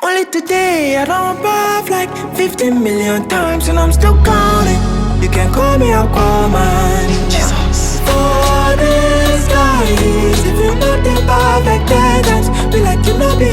Only today I don't bath like 50 million times and I'm still counting. You can call me Aquaman. Jesus. For these guys, if you know the perfect dance, be like you know be